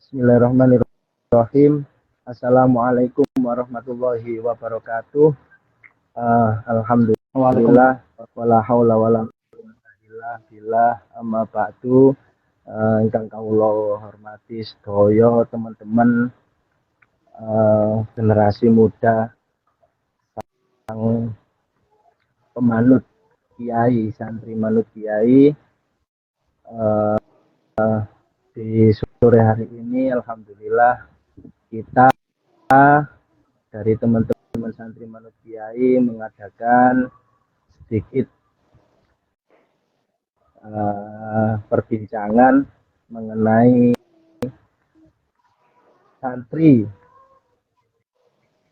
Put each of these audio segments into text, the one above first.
Bismillahirrahmanirrahim. Assalamualaikum warahmatullahi wabarakatuh. Waalaikumsalam. Alhamdulillah wala haula wala quwwata illa billah amma ba'du. Ingkang kawula hormati sedaya teman-teman generasi muda sang pemanut kiai, santri manut kiai. Di sore hari ini alhamdulillah kita dari teman-teman santri manut kiai mengadakan sedikit perbincangan mengenai santri.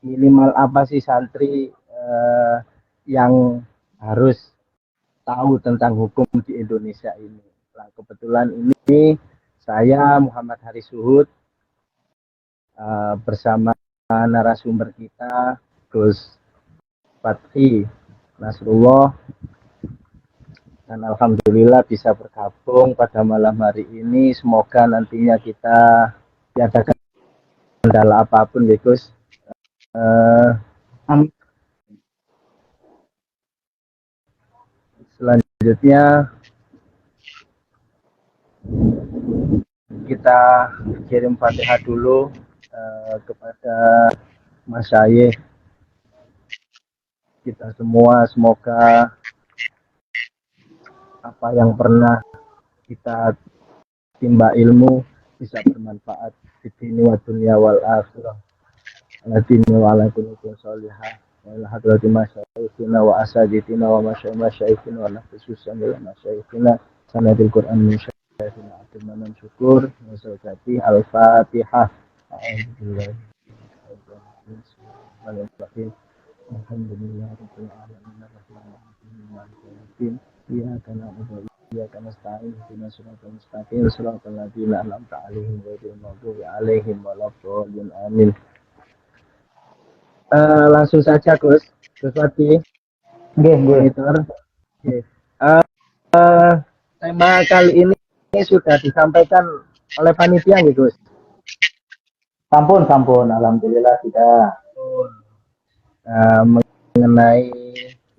Minimal apa sih santri yang harus tahu tentang hukum di Indonesia ini. Nah, kebetulan ini saya Muhammad Haris Suhud bersama narasumber kita Gus Fatri Nasrullah, dan alhamdulillah bisa bergabung pada malam hari ini. Semoga nantinya kita tiadakan kendala apapun ya Gus. Selanjutnya kita kirim Fatihah dulu kepada Mas Syayikh kita semua. Semoga apa yang pernah kita timba ilmu bisa bermanfaat di dunia wa dunia wal akhirah. Aladini wa ala kulli sholihah wa ala hadrati masyaikhina wa asaditina wa masyaikhina wa nafsusan ila masyaikhina sanadil Qur'an min syaikhina abdul syukur wa salati al-fatihah. Alhamdulillah rabbil alamin arrahmanirrahim maliki yaumiddin iyyaka na'budu wa iyyaka nasta'in ihdinas siratal mustaqim siratal ladzina an'amta 'alaihim ghairil maghdubi 'alaihim waladdallin amin. Langsung saja Gus Wati. Monitor. Tema kali ini sudah disampaikan oleh panitia nih Gus. Sampun, alhamdulillah sudah. Mengenai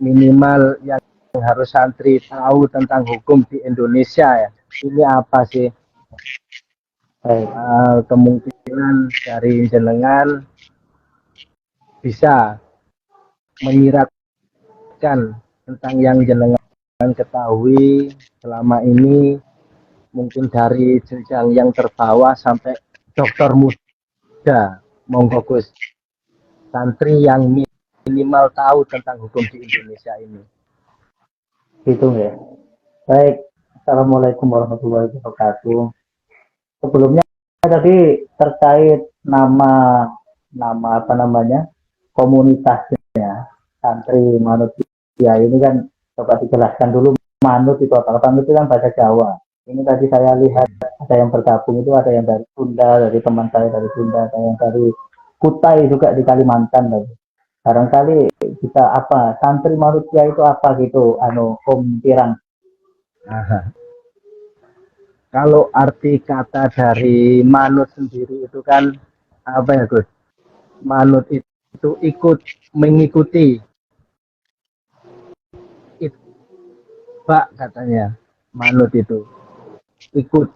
minimal yang harus santri tahu tentang hukum di Indonesia ya. Ini apa sih? Kemungkinan dari jenengan bisa menyiratkan tentang yang jenengan ketahui selama ini, mungkin dari jenjang yang terbawah sampai dokter muda. Monggo Gus, santri yang minimal tahu tentang hukum di Indonesia ini. Gitu ya. Baik, assalamualaikum warahmatullahi wabarakatuh. Sebelumnya tadi terkait nama apa namanya komunitasnya santri manut kiai ini kan coba dijelaskan dulu manut itu apa? Manut itu kan bahasa Jawa. Ini tadi saya lihat ada yang bergabung itu, ada yang dari Sunda, dari teman saya dari Sunda, ada yang dari Kutai juga di Kalimantan tadi. Barangkali kita apa santri manut kiai itu apa gitu, Om Pirang. Kalau arti kata dari manut sendiri itu kan apa ya Gus? Manut itu ikut, mengikuti. Pak katanya manut itu ikut,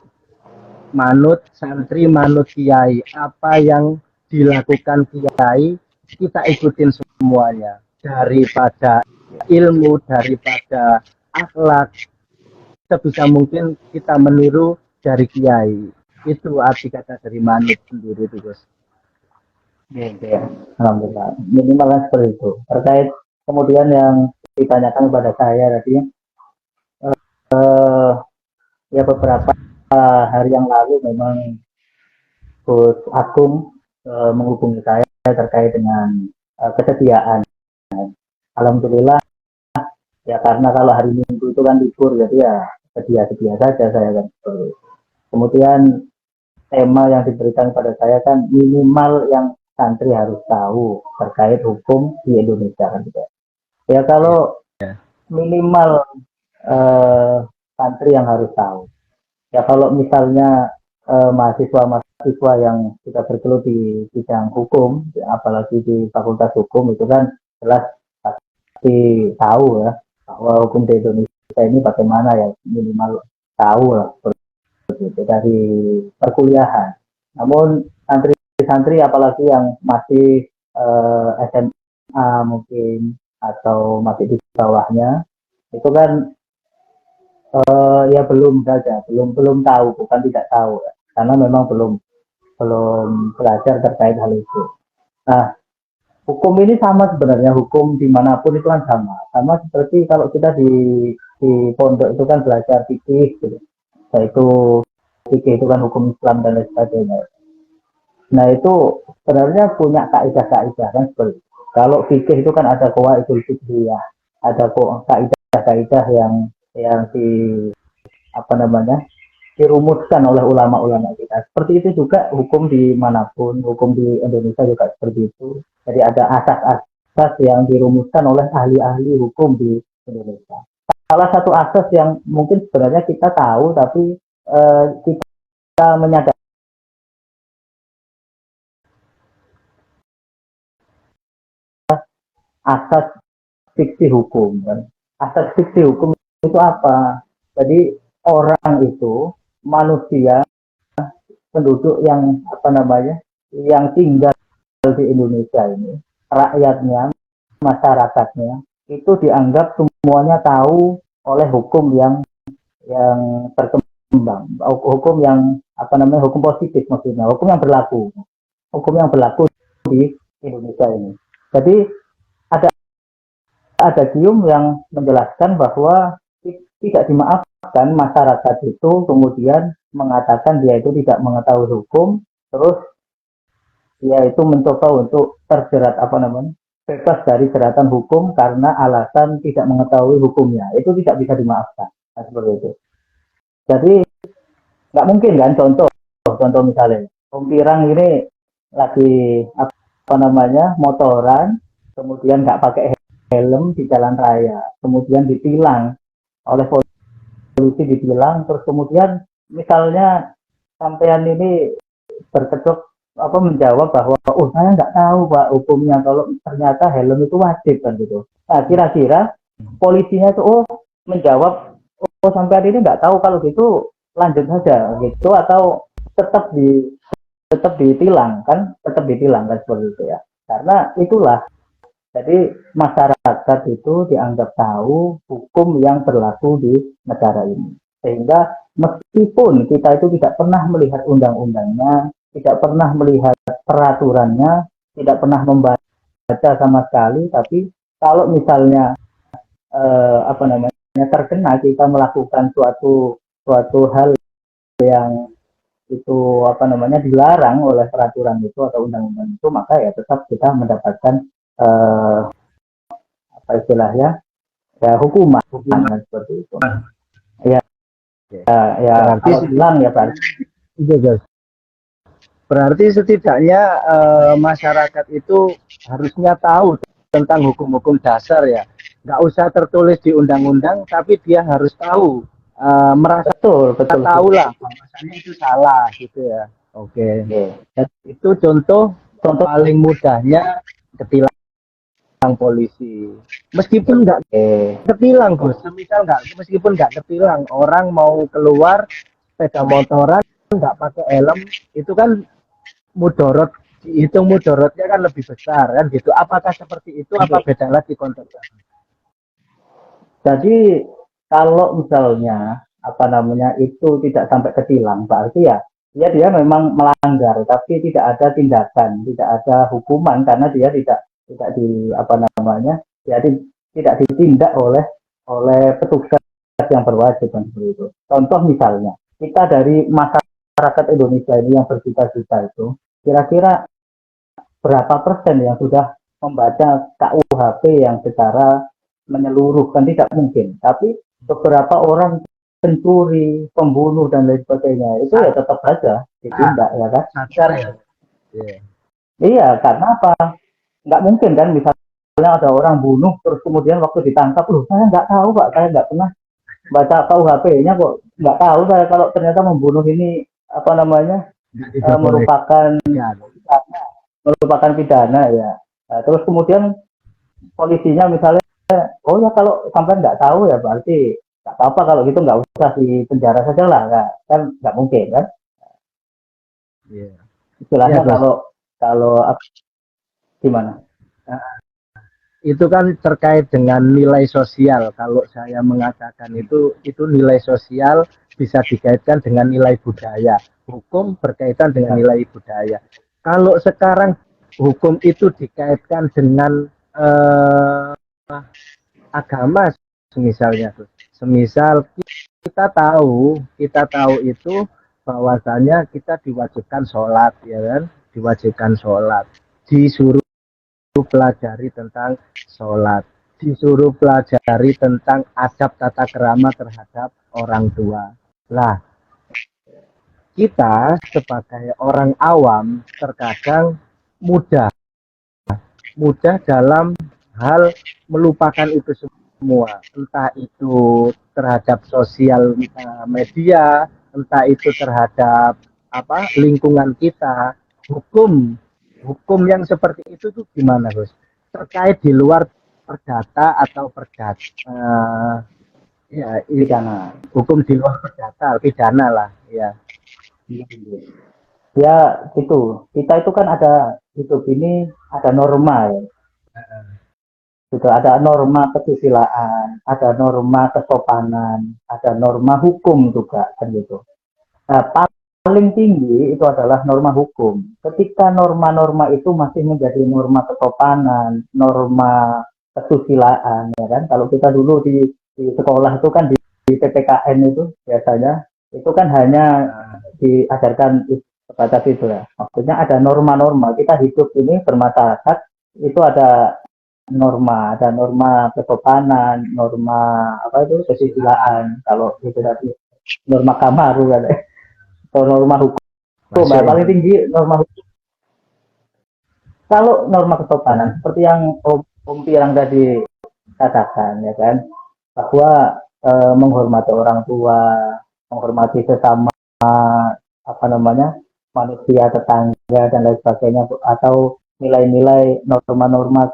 manut santri manut kiai, apa yang dilakukan kiai kita ikutin semuanya, daripada ilmu, daripada akhlak, sebisa mungkin kita meniru dari kiai. Itu arti kata dari manut sendiri itu Gus. Ya. Alhamdulillah minimalnya seperti itu. Terkait kemudian yang ditanyakan kepada saya tadi, ya beberapa hari yang lalu memang Gus Agung menghubungi saya terkait dengan kesediaan. Alhamdulillah ya, karena kalau hari Minggu itu kan libur, jadi ya sedia saja saya kan. Kemudian tema yang diberikan pada saya kan minimal yang santri harus tahu terkait hukum di Indonesia kan gitu. Ya kalau minimal santri yang harus tahu. Ya kalau misalnya mahasiswa-mahasiswa yang sudah bergelut di bidang hukum, apalagi di Fakultas Hukum itu kan jelas pasti tahu ya bahwa hukum di Indonesia ini bagaimana ya, minimal tahu lah seperti itu dari perkuliahan. Namun santri-santri apalagi yang masih SMA mungkin atau masih di bawahnya itu kan ya belum saja, belum tahu, bukan tidak tahu, karena memang belum belajar terkait hal itu. Nah, hukum ini sama sebenarnya, hukum dimanapun itu kan sama seperti kalau kita di pondok itu kan belajar fikih, gitu. Yaitu fikih itu kan hukum Islam dan lain sebagainya. Nah itu sebenarnya punya kaidah-kaidah kan seperti itu. Kalau fikih itu kan ada qawaidul fiqhiyah, ada kaidah-kaidah yang apa namanya dirumuskan oleh ulama-ulama kita. Seperti itu juga hukum dimanapun, hukum di Indonesia juga seperti itu. Jadi ada asas-asas yang dirumuskan oleh ahli-ahli hukum di Indonesia. Salah satu asas yang mungkin sebenarnya kita tahu tapi kita menyadari asas fiksi hukum kan. Asas fiksi hukum itu apa? Jadi orang itu manusia penduduk yang apa namanya yang tinggal di Indonesia ini, rakyatnya, masyarakatnya itu dianggap semuanya tahu oleh hukum yang berkembang, hukum yang apa namanya hukum positif maksudnya, hukum yang berlaku di Indonesia ini. Jadi ada gium yang menjelaskan bahwa tidak dimaafkan masyarakat itu kemudian mengatakan dia itu tidak mengetahui hukum, terus dia itu mencoba untuk terjerat apa namanya bebas dari jeratan hukum karena alasan tidak mengetahui hukumnya, itu tidak bisa dimaafkan. Nah, seperti itu. Jadi nggak mungkin kan, contoh misalnya Om Pirang ini lagi apa namanya motoran, kemudian nggak pakai helm di jalan raya, kemudian ditilang oleh polisi, terus kemudian misalnya sampean ini berkedok apa menjawab bahwa saya nggak tahu Pak hukumnya kalau ternyata helm itu wajib kan gitu. Nah kira-kira polisinya itu menjawab sampean ini nggak tahu, kalau gitu lanjut saja gitu, atau tetap ditilang kan, seperti itu ya, karena itulah. Jadi masyarakat itu dianggap tahu hukum yang berlaku di negara ini. Sehingga meskipun kita itu tidak pernah melihat undang-undangnya, tidak pernah melihat peraturannya, tidak pernah membaca sama sekali, tapi kalau misalnya apa namanya terkena kita melakukan suatu hal yang itu apa namanya dilarang oleh peraturan itu atau undang-undang itu, maka ya tetap kita mendapatkan apa istilahnya ya hukuman seperti itu ya Berarti kalau hilang ya Pak. Berarti setidaknya masyarakat itu harusnya tahu tentang hukum-hukum dasar ya. Nggak usah tertulis di undang-undang, tapi dia harus tahu, merasa betul tahu lah bahwasannya itu salah gitu ya. Oke. Itu contoh paling mudahnya ketilang polisi. Meskipun nggak ketilang, Gus. Meskipun nggak ketilang, orang mau keluar sepeda motoran nggak pakai helm, itu kan mudorot, dihitung mudorotnya kan lebih besar kan gitu. Apakah seperti itu? Apa beda lagi konteksnya? Jadi kalau misalnya apa namanya itu tidak sampai ketilang, berarti ya dia memang melanggar, tapi tidak ada tindakan, tidak ada hukuman karena dia tidak di apa namanya dia tidak ditindak oleh petugas yang berwajib kan seperti itu. Contoh misalnya kita dari masyarakat Indonesia ini yang berjuta-juta itu, kira-kira berapa persen yang sudah membaca KUHP yang secara menyeluruh? Kan tidak mungkin. Tapi beberapa orang pencuri, pembunuh dan lain sebagainya itu ya tetap saja ditindak ya kan? Sadar ya. Iya, karena apa? Nggak mungkin kan misalnya ada orang bunuh terus kemudian waktu ditangkap, loh saya nggak tahu Pak, saya nggak pernah baca KUHP-nya kok, nggak tahu saya kalau ternyata membunuh ini apa namanya Nggak diperbolehkan. merupakan pidana ya. Nah, terus kemudian polisinya misalnya, oh ya kalau sampai nggak tahu ya berarti nggak apa-apa, kalau gitu nggak usah di penjara saja lah, kan nggak mungkin kan. Iya. Iya, Istilahnya Gus. kalau gimana? Itu kan terkait dengan nilai sosial. Kalau saya mengatakan itu nilai sosial bisa dikaitkan dengan nilai budaya. Hukum berkaitan dengan nilai budaya. Kalau sekarang hukum itu dikaitkan dengan agama, misalnya, semisal kita tahu itu bahwasanya kita diwajibkan sholat, ya kan, diwajibkan sholat, disuruh pelajari tentang sholat, disuruh pelajari tentang adab tata kerama terhadap orang tua. Lah, kita sebagai orang awam terkadang mudah mudah dalam hal melupakan itu semua, entah itu terhadap sosial media, entah itu terhadap lingkungan kita. Hukum hukum yang seperti itu tuh gimana, Gus? Terkait di luar perdata atau perdata, ya, Pidana. hukum di luar perdata, pidana lah, ya. Ya itu, kita itu kan ada hidup ini ada norma ya, gitu. Ada norma kesusilaan, ada norma kesopanan, ada norma hukum juga kan gitu. Nah, paling tinggi itu adalah norma hukum. Ketika norma-norma itu masih menjadi norma kesopanan, norma kesusilaan, ya kan. Kalau kita dulu di sekolah itu kan di PPKN itu biasanya itu kan hanya diajarkan sebatas itu ya. Maksudnya ada norma-norma. Kita hidup ini bermasyarakat itu ada norma kesopanan, norma apa itu kesusilaan. Kalau itu tadi norma Kamaru kan. Atau norma hukum Masuk paling itu. tinggi norma hukum. Kalau norma kesopanan Dan seperti yang Om Pirang tadi katakan ya kan, bahwa menghormati orang tua, menghormati sesama apa namanya manusia, tetangga dan lain sebagainya, atau nilai-nilai norma-norma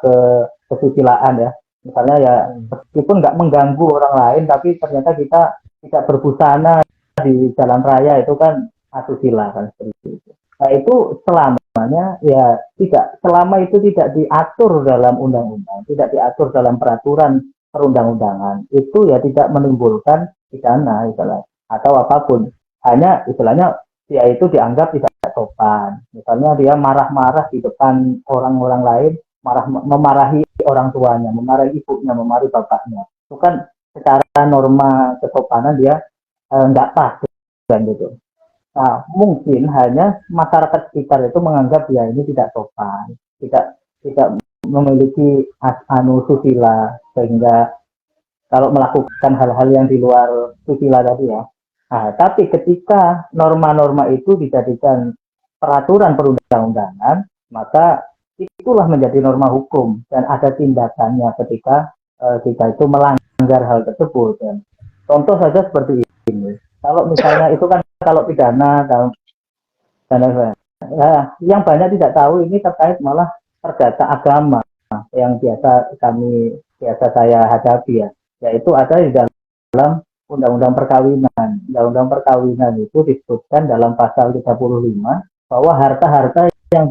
kesusilaan ya, misalnya ya meskipun nggak mengganggu orang lain tapi ternyata kita tidak berbusana di jalan raya, itu kan asusila kan, seperti itu. Nah itu selamanya ya tidak, selama itu tidak diatur dalam undang-undang, tidak diatur dalam peraturan perundang-undangan, itu ya tidak menimbulkan pidana istilah atau apapun. Hanya istilahnya dia itu dianggap tidak sopan. Misalnya dia marah-marah di depan orang-orang lain, memarahi orang tuanya, memarahi ibunya, memarahi bapaknya. Itu kan secara norma kesopanan dia nggak pas kan gitu. Nah, mungkin hanya masyarakat sekitar itu menganggap dia ini tidak sopan, tidak memiliki susila, sehingga kalau melakukan hal-hal yang di luar susila tadi ya. Nah, tapi ketika norma-norma itu dijadikan peraturan perundang-undangan, maka itulah menjadi norma hukum dan ada tindakannya ketika kita itu melanggar hal tersebut. Dan contoh saja seperti ini. Kalau misalnya itu kan kalau pidana dan ya, yang banyak tidak tahu ini terkait malah perdata agama yang biasa saya hadapi ya, yaitu ada di dalam undang-undang perkawinan. Undang-undang perkawinan itu disebutkan dalam pasal 35 bahwa harta-harta yang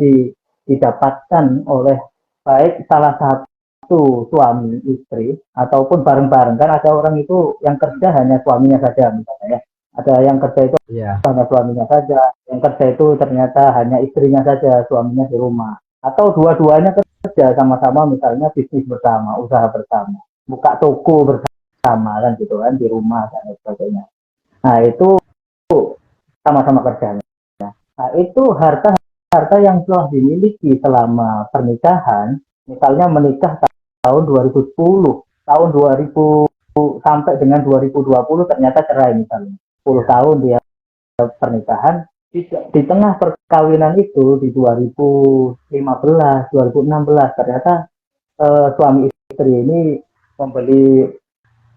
didapatkan oleh baik salah satu suami istri ataupun bareng-bareng, kan ada orang itu yang kerja hanya suaminya saja misalnya ya. Ada yang kerja itu ya, hanya suaminya saja, yang kerja itu ternyata hanya istrinya saja, suaminya di rumah, atau dua-duanya kerja sama-sama, misalnya bisnis bersama, usaha bersama, buka toko bersama kan gitu kan di rumah dan sebagainya. Nah itu sama-sama kerjanya. Nah itu harta-harta yang telah dimiliki selama pernikahan, misalnya menikah tahun 2010, tahun 2000 sampai dengan 2020 ternyata cerai misalnya, 10 tahun dia pernikahan, di tengah perkawinan itu di 2015, 2016 ternyata suami istri ini membeli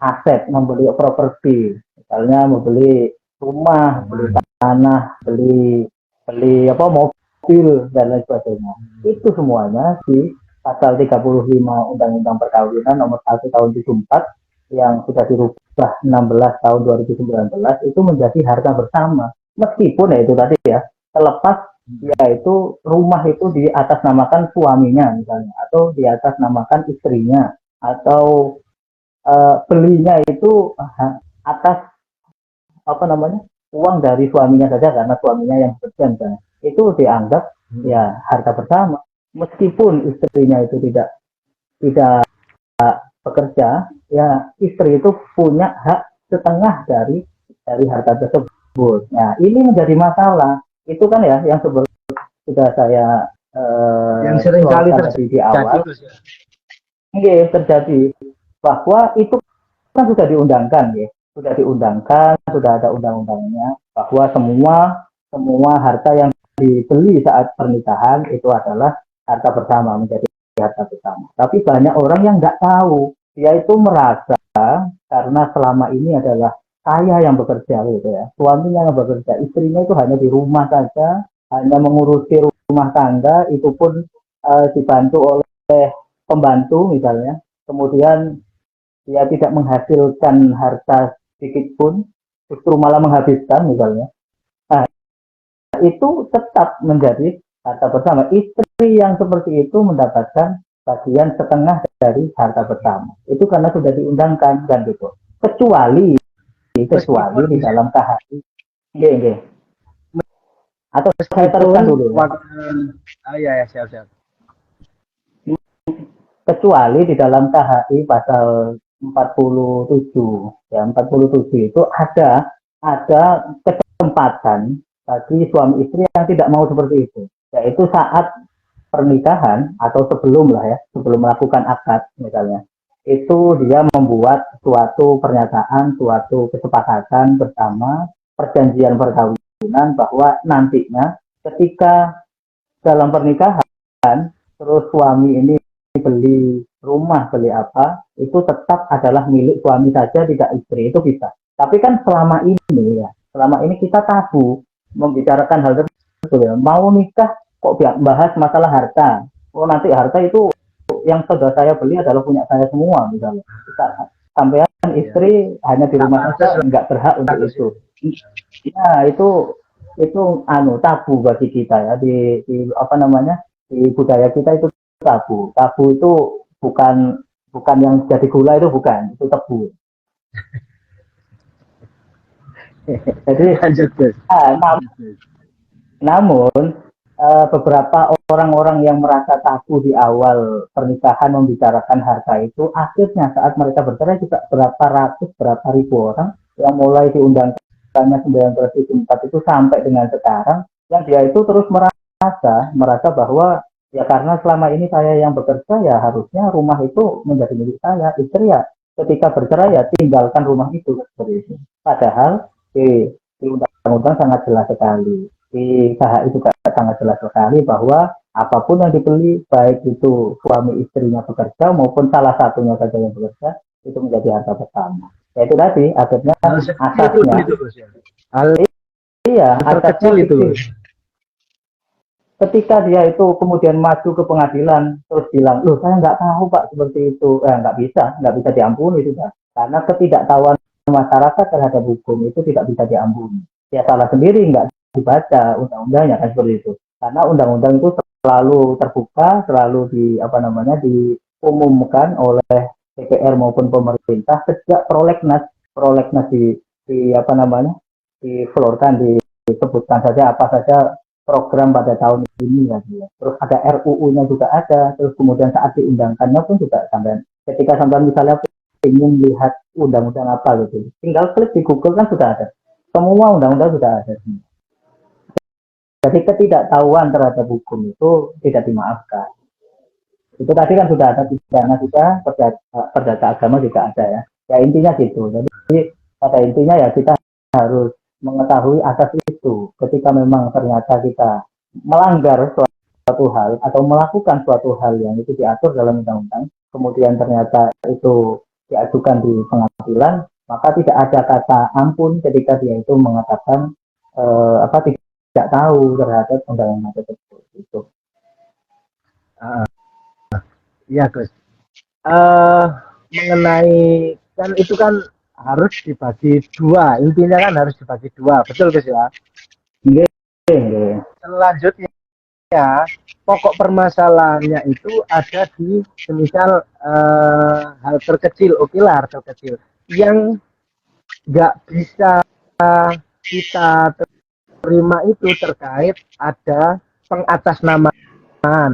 aset, membeli properti, misalnya membeli rumah, beli tanah, beli apa mobil dan lain sebagainya. Itu semuanya di pasal 35 Undang-Undang Perkawinan nomor 1 tahun 74 yang sudah dirubah 16 tahun 2019 itu menjadi harta bersama. Meskipun ya itu tadi ya, terlepas yaitu rumah itu di atas namakan suaminya misalnya atau di atas namakan istrinya atau belinya itu atas apa namanya uang dari suaminya saja karena suaminya yang bekerja misalnya itu dianggap ya harta bersama meskipun istrinya itu tidak bekerja ya istri itu punya hak setengah dari harta tersebut. Nah ini menjadi masalah itu kan ya yang sudah saya yang sering kali tadi di awal terjadi terjadi bahwa itu kan sudah diundangkan ya sudah ada undang-undangnya bahwa semua harta yang dibeli saat pernikahan itu adalah harta bersama menjadi harta bersama. Tapi banyak orang yang nggak tahu, dia itu merasa karena selama ini adalah saya yang bekerja gitu ya, suaminya yang bekerja, istrinya itu hanya di rumah saja, hanya mengurusi rumah tangga, itu pun dibantu oleh pembantu misalnya, kemudian dia tidak menghasilkan harta sedikit pun, justru malah menghabiskan misalnya. Nah, itu tetap menjadi harta bersama. Istri yang seperti itu mendapatkan bagian setengah dari harta bersama. Itu karena sudah diundangkan kan gitu. Kecuali di dalam KHI. Nggih. Atau saya teruskan dulu. Ya, siap. Kecuali di dalam KHI pasal 47 ya 47 itu ada kesempatan bagi suami istri yang tidak mau seperti itu yaitu saat pernikahan atau sebelum melakukan akad misalnya itu dia membuat suatu pernyataan suatu kesepakatan bersama perjanjian perkawinan bahwa nantinya ketika dalam pernikahan terus suami ini beli rumah beli apa itu tetap adalah milik suami saja tidak istri itu bisa tapi kan selama ini kita tabu membicarakan hal tersebut ya. Mau nikah kok bahas masalah harta nanti harta itu yang sudah saya beli adalah punya saya semua misalnya kita sampean istri hanya di rumah saja nggak berhak untuk itu ya itu tabu bagi kita ya di apa namanya di budaya kita itu tabu itu bukan yang jadi gula itu bukan itu tebu jadi namun beberapa orang-orang yang merasa tabu di awal pernikahan membicarakan harta itu akhirnya saat mereka bercerai juga berapa ribu orang yang mulai diundangkannya 1974 itu sampai dengan sekarang yang dia itu terus merasa bahwa ya karena selama ini saya yang bekerja ya harusnya rumah itu menjadi milik saya istri ya ketika bercerai ya tinggalkan rumah itu seperti itu padahal di undang-undang sangat jelas sekali di KHI juga sangat jelas sekali bahwa apapun yang dibeli baik itu suami istrinya bekerja maupun salah satunya saja yang bekerja itu menjadi harta bersama ya itu tadi akhirnya asasnya iya asasnya itu ketika dia itu kemudian maju ke pengadilan terus bilang loh saya nggak tahu pak seperti itu nggak bisa diampuni sudah karena ketidaktahuan masyarakat terhadap hukum itu tidak bisa diampuni ya salah sendiri nggak dibaca undang-undangnya kan seperti itu karena undang-undang itu selalu terbuka selalu diumumkan oleh DPR maupun pemerintah sejak prolegnas diflorkan disebutkan saja apa saja program pada tahun ini ya. Terus ada RUU-nya juga ada. Terus kemudian saat diundangkannya pun juga sampai ketika sampai misalnya ingin lihat undang-undang apa gitu, tinggal klik di Google kan sudah ada. Semua undang-undang sudah ada. Jadi ketidaktahuan terhadap hukum itu tidak dimaafkan. Itu tadi kan sudah ada pidana juga, perdata agama juga ada ya. Ya intinya gitu. Jadi pada intinya ya kita harus mengetahui asas itu ketika memang ternyata kita melanggar suatu hal atau melakukan suatu hal yang itu diatur dalam undang-undang kemudian ternyata itu diajukan di pengadilan maka tidak ada kata ampun ketika dia itu mengatakan tidak tahu terhadap undang-undang tersebut. Itu. Iya Gus. Mengenai kan itu kan harus dibagi dua, intinya kan harus dibagi dua, betul Gus ya? Nggih. Selanjutnya pokok permasalahannya itu ada di semisal hal terkecil, oke lah hal terkecil yang nggak bisa kita terima itu terkait ada pengatasnamaan.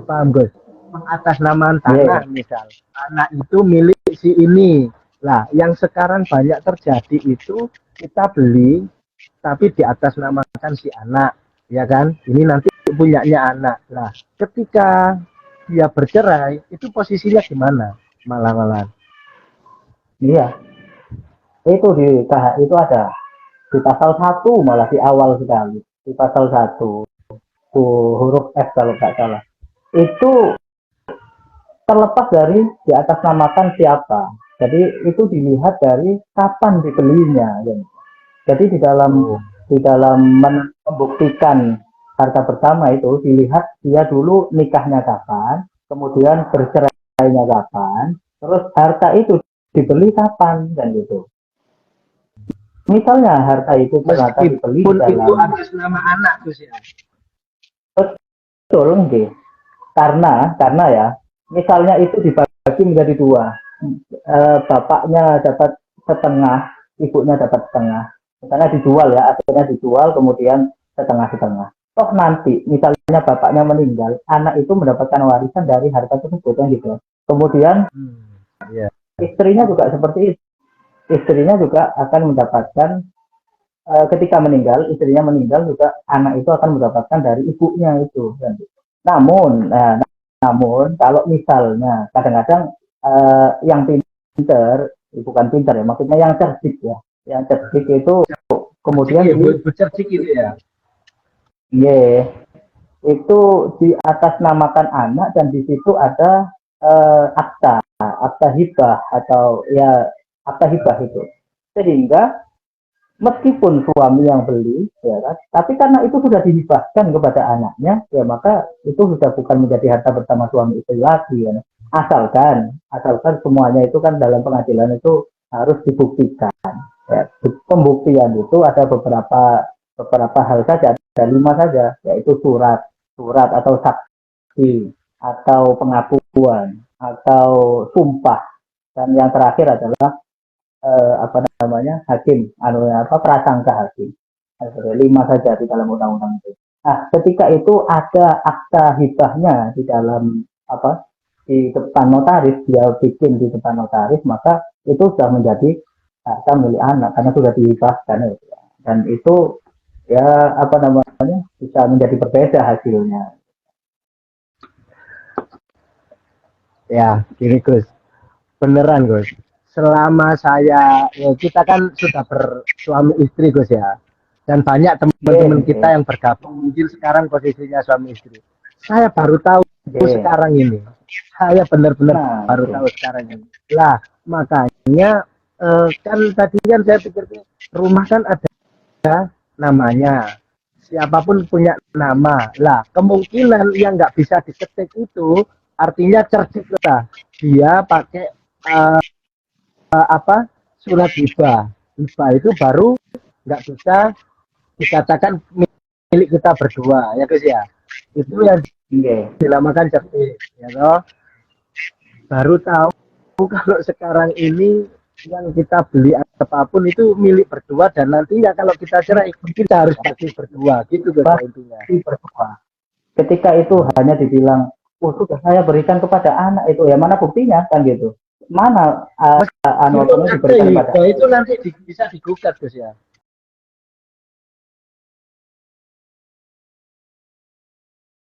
Paham Gus? Pengatasnamaan tanah misal tanah itu milik si ini lah, yang sekarang banyak terjadi itu kita beli tapi di atas namakan si anak, ya kan, ini nanti punyanya anak lah, ketika dia bercerai itu posisinya gimana malah iya itu di KH itu ada di pasal 1 malah di awal sekali di pasal 1 huruf F kalau nggak salah itu terlepas dari di atas namakan siapa. Jadi itu dilihat dari kapan dibelinya. Jadi di dalam membuktikan harta bersama itu dilihat dia dulu nikahnya kapan, kemudian bercerainya kapan, terus harta itu dibeli kapan dan gitu. Misalnya harta itu ternyata dibeli dalam itu atas nama anak Gus ya. Betul nggih. Karena ya misalnya itu dibagi menjadi dua, bapaknya dapat setengah, ibunya dapat setengah, misalnya dijual ya, akhirnya dijual kemudian setengah. Toh nanti misalnya bapaknya meninggal, anak itu mendapatkan warisan dari harta tersebut kan gitu. Kemudian istrinya juga seperti itu, istrinya juga akan mendapatkan ketika meninggal, istrinya meninggal juga anak itu akan mendapatkan dari ibunya itu kan gitu. Namun kalau misalnya kadang-kadang yang pinter, bukan pinter ya, maksudnya yang cerdik ya, yang cerdik itu kemudian cerdik itu ya, itu di atas namakan anak dan di situ ada akta hibah atau ya akta hibah itu, sehingga meskipun suami yang beli, ya kan, tapi karena itu sudah dihibahkan kepada anaknya, ya maka itu sudah bukan menjadi harta bersama suami istri lagi, ya. Asalkan semuanya itu kan dalam pengadilan itu harus dibuktikan. Ya. Pembuktian itu ada beberapa hal saja, ada 5 saja, yaitu surat atau saksi, atau pengakuan, atau sumpah, dan yang terakhir adalah hakim, prasangka hakim. 5 saja di dalam undang-undang itu. Nah, ketika itu ada akta hibahnya di dalam di depan notaris, dia bikin di depan notaris, maka itu sudah menjadi harta milik anak karena sudah dihibahkan dan itu ya bisa menjadi berbeda hasilnya. Ya, gini Gus, beneran Gus. Selama saya, ya kita kan sudah bersuami istri Gus ya, dan banyak teman-teman kita yang bergabung mungkin sekarang posisinya suami istri. Saya baru tahu sekarang ini, saya benar-benar baru tahu sekarang ini. Lah makanya kan tadi kan saya pikir rumah kan ada namanya, siapapun punya nama. Lah kemungkinan yang nggak bisa diketik itu artinya cerdik lah, dia pakai surat hibah itu baru nggak bisa dikatakan milik kita berdua ya Gus ya, itu yang dinamakan cerdik ya toh. Baru tahu kalau sekarang ini yang kita beli apapun itu milik berdua, dan nantinya kalau kita cerai kita harus bagi berdua gitu Gus intinya. Ketika itu hanya dibilang sudah saya berikan kepada anak, itu ya mana buktinya kan gitu. Mana diberikan kepada itu nanti bisa digugat Gus ya.